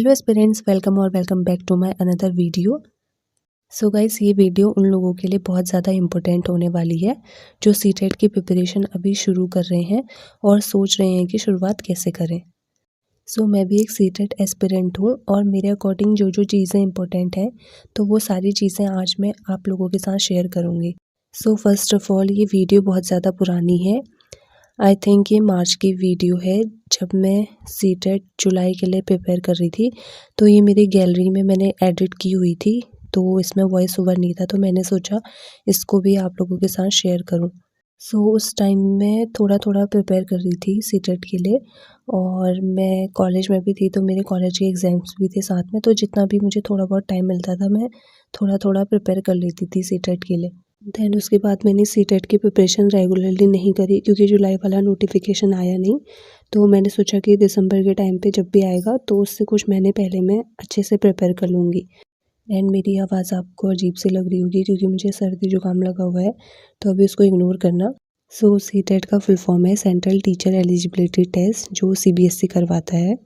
Hello aspirants, welcome back to my another video. So guys, ये video उन लोगों के लिए बहुत ज़्यादा इम्पोर्टेंट होने वाली है जो सीटेट की प्रिपरेशन अभी शुरू कर रहे हैं और सोच रहे हैं कि शुरुआत कैसे करें। सो मैं भी एक सीटेट एस्पिरेंट हूँ और मेरे अकॉर्डिंग जो जो चीज़ें इम्पोर्टेंट हैं तो वो सारी चीज़ें आज मैं आप लोगों के साथ शेयर करूँगी। सो फर्स्ट ऑफ़ ऑल, ये वीडियो बहुत ज़्यादा पुरानी है। आई थिंक ये मार्च की वीडियो है जब मैं सीटेट जुलाई के लिए प्रिपेयर कर रही थी। तो ये मेरी गैलरी में मैंने एडिट की हुई थी, तो इसमें वॉइस ओवर नहीं था, तो मैंने सोचा इसको भी आप लोगों के साथ शेयर करूं। सो उस टाइम मैं थोड़ा थोड़ा प्रिपेयर कर रही थी सीटेट के लिए और मैं कॉलेज में भी थी, तो मेरे कॉलेज के एग्ज़ाम्स भी थे साथ में। तो जितना भी मुझे थोड़ा बहुत टाइम मिलता था मैं थोड़ा थोड़ा प्रिपेयर कर लेती थी सीटेट के लिए। देन उसके बाद मैंने सीटेट की प्रिपरेशन रेगुलरली नहीं करी क्योंकि जुलाई वाला नोटिफिकेशन आया नहीं। तो मैंने सोचा कि दिसंबर के टाइम पे जब भी आएगा तो उससे कुछ महीने पहले मैं अच्छे से प्रिपेयर कर लूँगी। एंड मेरी आवाज़ आपको अजीब सी लग रही होगी क्योंकि मुझे सर्दी जुकाम लगा हुआ है, तो अभी उसको इग्नोर करना। सो सीटेट का फुल फॉर्म है सेंट्रल टीचर एलिजिबिलिटी टेस्ट, जो सीबीएसई करवाता है।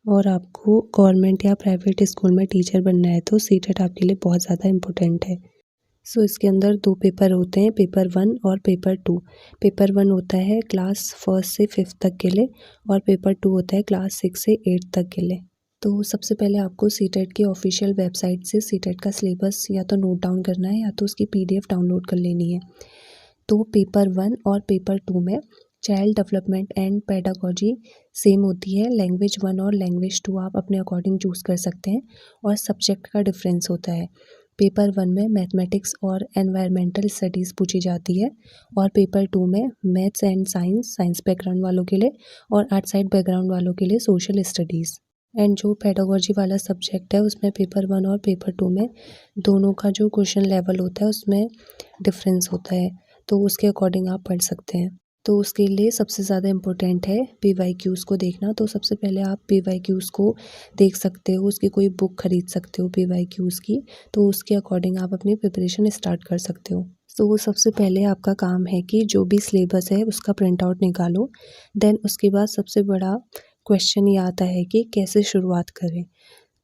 और आपको गवर्नमेंट या प्राइवेट स्कूल में टीचर बनना है तो सीटेट आपके लिए बहुत ज़्यादा इम्पोर्टेंट है। सो इसके अंदर 2 पेपर होते हैं, पेपर 1 और पेपर 2। पेपर 1 होता है क्लास 1 से 5 तक के लिए और पेपर 2 होता है क्लास 6 से 8 तक के लिए। तो सबसे पहले आपको सीटेट की ऑफिशियल वेबसाइट से सीटेट का सिलेबस या तो नोट डाउन करना है या तो उसकी पीडीएफ डाउनलोड कर लेनी है। तो पेपर 1 और पेपर 2 में child development and pedagogy same होती है। लैंग्वेज 1 और लैंग्वेज 2 आप अपने अकॉर्डिंग चूज़ कर सकते हैं और सब्जेक्ट का डिफरेंस होता है। पेपर 1 में मैथमेटिक्स और एनवायरमेंटल स्टडीज़ पूछी जाती है और पेपर 2 में मैथ्स एंड साइंस बैकग्राउंड वालों के लिए और आर्ट साइड बैकग्राउंड वालों के लिए सोशल स्टडीज़। एंड जो पेडागोजी वाला सब्जेक्ट है उसमें पेपर 1 और पेपर 2 में दोनों का जो क्वेश्चन लेवल होता है उसमें डिफरेंस होता है, तो उसके अकॉर्डिंग आप पढ़ सकते हैं। तो उसके लिए सबसे ज़्यादा इम्पोर्टेंट है पीवाईक्यूज़ को देखना। तो सबसे पहले आप पीवाईक्यूज़ को देख सकते हो, उसकी कोई बुक खरीद सकते हो पीवाईक्यूज़ की, तो उसके अकॉर्डिंग आप अपनी प्रिपरेशन स्टार्ट कर सकते हो। तो वो सबसे पहले आपका काम है कि जो भी सिलेबस है उसका प्रिंट आउट निकालो। देन उसके बाद सबसे बड़ा क्वेश्चन ये आता है कि कैसे शुरुआत करें।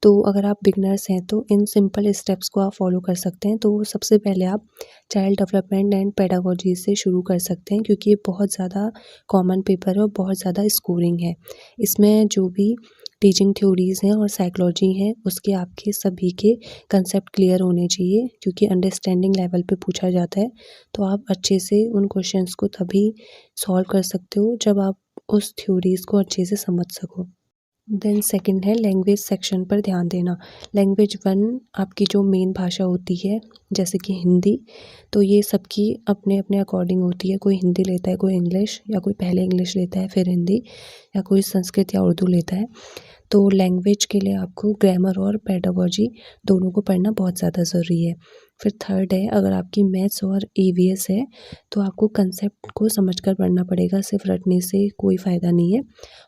तो अगर आप बिगनर्स हैं तो इन सिंपल स्टेप्स को आप फॉलो कर सकते हैं। तो सबसे पहले आप चाइल्ड डेवलपमेंट एंड पेडागोजी से शुरू कर सकते हैं क्योंकि ये बहुत ज़्यादा कॉमन पेपर है और बहुत ज़्यादा स्कोरिंग है। इसमें जो भी टीचिंग थ्योरीज़ हैं और साइकोलॉजी हैं उसके आपके सभी के कंसेप्ट क्लियर होने चाहिए क्योंकि अंडरस्टैंडिंग लेवल पे पूछा जाता है। तो आप अच्छे से उन क्वेश्चंस को तभी सॉल्व कर सकते हो जब आप उस थ्योरीज़ को अच्छे से समझ सको। देन सेकंड है लैंग्वेज सेक्शन पर ध्यान देना। लैंग्वेज 1 आपकी जो मेन भाषा होती है जैसे कि हिंदी, तो ये सबकी अपने अपने अकॉर्डिंग होती है। कोई हिंदी लेता है, कोई इंग्लिश, या कोई पहले इंग्लिश लेता है फिर हिंदी, या कोई संस्कृत या उर्दू लेता है। तो लैंग्वेज के लिए आपको ग्रामर और पेडागोजी दोनों को पढ़ना बहुत ज़्यादा ज़रूरी है। फिर थर्ड है, अगर आपकी मैथ्स और ईवीएस है तो आपको कंसेप्ट को समझकर पढ़ना पड़ेगा, सिर्फ रटने से कोई फ़ायदा नहीं है।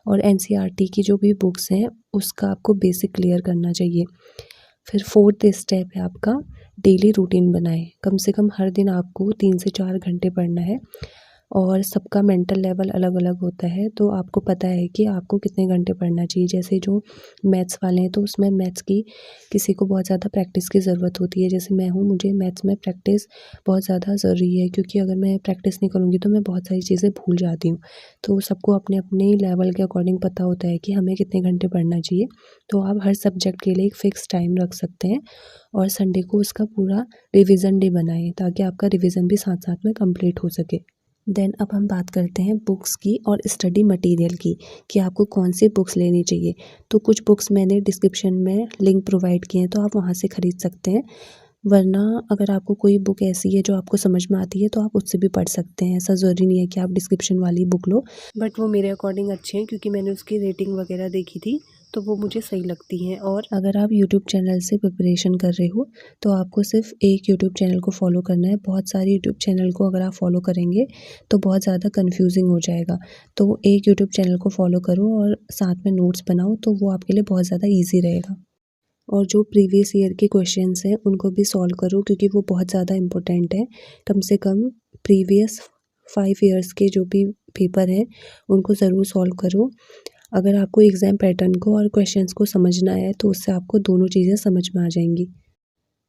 और एनसीईआरटी की जो भी बुक्स हैं उसका आपको बेसिक क्लियर करना चाहिए। फिर फोर्थ स्टेप है आपका डेली रूटीन बनाएं। कम से कम हर दिन आपको 3 से 4 घंटे पढ़ना है और सबका मेंटल लेवल अलग अलग होता है, तो आपको पता है कि आपको कितने घंटे पढ़ना चाहिए। जैसे जो मैथ्स वाले हैं तो उसमें मैथ्स की किसी को बहुत ज़्यादा प्रैक्टिस की ज़रूरत होती है। जैसे मैं हूँ, मुझे मैथ्स में प्रैक्टिस बहुत ज़्यादा ज़रूरी है क्योंकि अगर मैं प्रैक्टिस नहीं करूँगी तो मैं बहुत सारी चीज़ें भूल जाती हूँ। तो सबको अपने अपने लेवल के अकॉर्डिंग पता होता है कि हमें कितने घंटे पढ़ना चाहिए। तो आप हर सब्जेक्ट के लिए एक फ़िक्स टाइम रख सकते हैं और संडे को उसका पूरा रिविज़न डे बनाएं ताकि आपका रिविज़न भी साथ साथ में कंप्लीट हो सके। देन अब हम बात करते हैं बुक्स की और स्टडी मटेरियल की कि आपको कौन सी बुक्स लेनी चाहिए। तो कुछ बुक्स मैंने डिस्क्रिप्शन में लिंक प्रोवाइड किए हैं तो आप वहाँ से ख़रीद सकते हैं, वरना अगर आपको कोई बुक ऐसी है जो आपको समझ में आती है तो आप उससे भी पढ़ सकते हैं। ऐसा ज़रूरी नहीं है कि आप डिस्क्रिप्शन वाली बुक लो, बट वो मेरे अकॉर्डिंग अच्छे हैं क्योंकि मैंने उसकी रेटिंग वगैरह देखी थी तो वो मुझे सही लगती हैं। और अगर आप यूट्यूब चैनल से प्रिपरेशन कर रहे हो तो आपको सिर्फ एक यूट्यूब चैनल को फॉलो करना है। बहुत सारे यूट्यूब चैनल को अगर आप फॉलो करेंगे तो बहुत ज़्यादा कन्फ्यूजिंग हो जाएगा। तो एक यूट्यूब चैनल को फॉलो करो और साथ में नोट्स बनाओ, तो वो आपके लिए बहुत ज़्यादा ईजी रहेगा। और जो प्रीवियस ईयर के क्वेश्चंस हैं उनको भी सॉल्व करो क्योंकि वो बहुत ज़्यादा इम्पोर्टेंट है। कम से कम प्रीवियस 5 ईयर्स के जो भी पेपर हैं उनको ज़रूर सॉल्व करो। अगर आपको एग्ज़ाम पैटर्न को और क्वेश्चंस को समझना है तो उससे आपको दोनों चीज़ें समझ में आ जाएंगी।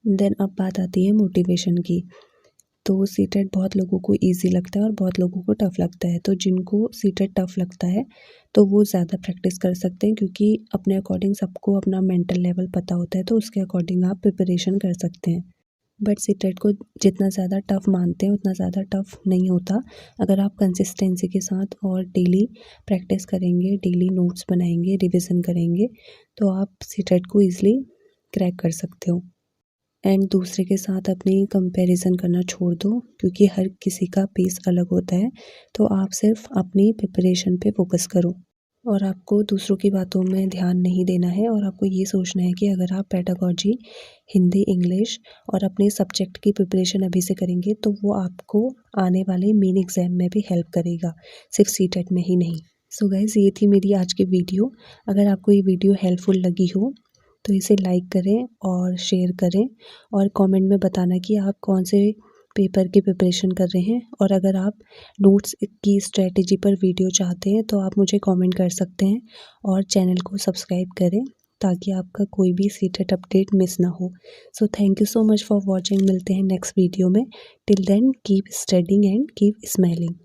देन अब बात आती है मोटिवेशन की। तो सीटेट बहुत लोगों को इजी लगता है और बहुत लोगों को टफ़ लगता है। तो जिनको सीटेट टफ़ लगता है तो वो ज़्यादा प्रैक्टिस कर सकते हैं, क्योंकि अपने अकॉर्डिंग सबको अपना मेंटल लेवल पता होता है, तो उसके अकॉर्डिंग आप प्रिपरेशन कर सकते हैं। बट सीटेट को जितना ज़्यादा टफ़ मानते हैं उतना ज़्यादा टफ़ नहीं होता। अगर आप कंसिस्टेंसी के साथ और डेली प्रैक्टिस करेंगे, डेली नोट्स बनाएंगे, रिविज़न करेंगे, तो आप सीटेट को ईज़िली क्रैक कर सकते हो। एंड दूसरे के साथ अपनी कंपैरिजन करना छोड़ दो, क्योंकि हर किसी का पेस अलग होता है। तो आप सिर्फ अपनी प्रिपरेशन पे फोकस करो और आपको दूसरों की बातों में ध्यान नहीं देना है। और आपको ये सोचना है कि अगर आप पेडागॉजी, हिंदी, इंग्लिश और अपने सब्जेक्ट की प्रिपरेशन अभी से करेंगे तो वो आपको आने वाले मेन एग्ज़ाम में भी हेल्प करेगा, सिर्फ सीटेट में ही नहीं। सो गाइज़, ये थी मेरी आज की वीडियो। अगर आपको ये वीडियो हेल्पफुल लगी हो तो इसे लाइक करें और शेयर करें और कमेंट में बताना कि आप कौन से पेपर की प्रिपरेशन कर रहे हैं। और अगर आप नोट्स की स्ट्रेटजी पर वीडियो चाहते हैं तो आप मुझे कमेंट कर सकते हैं और चैनल को सब्सक्राइब करें ताकि आपका कोई भी सीटेट अपडेट मिस ना हो। So thank you so much for watching. मिलते हैं नेक्स्ट वीडियो में। Till then keep studying and keep smiling.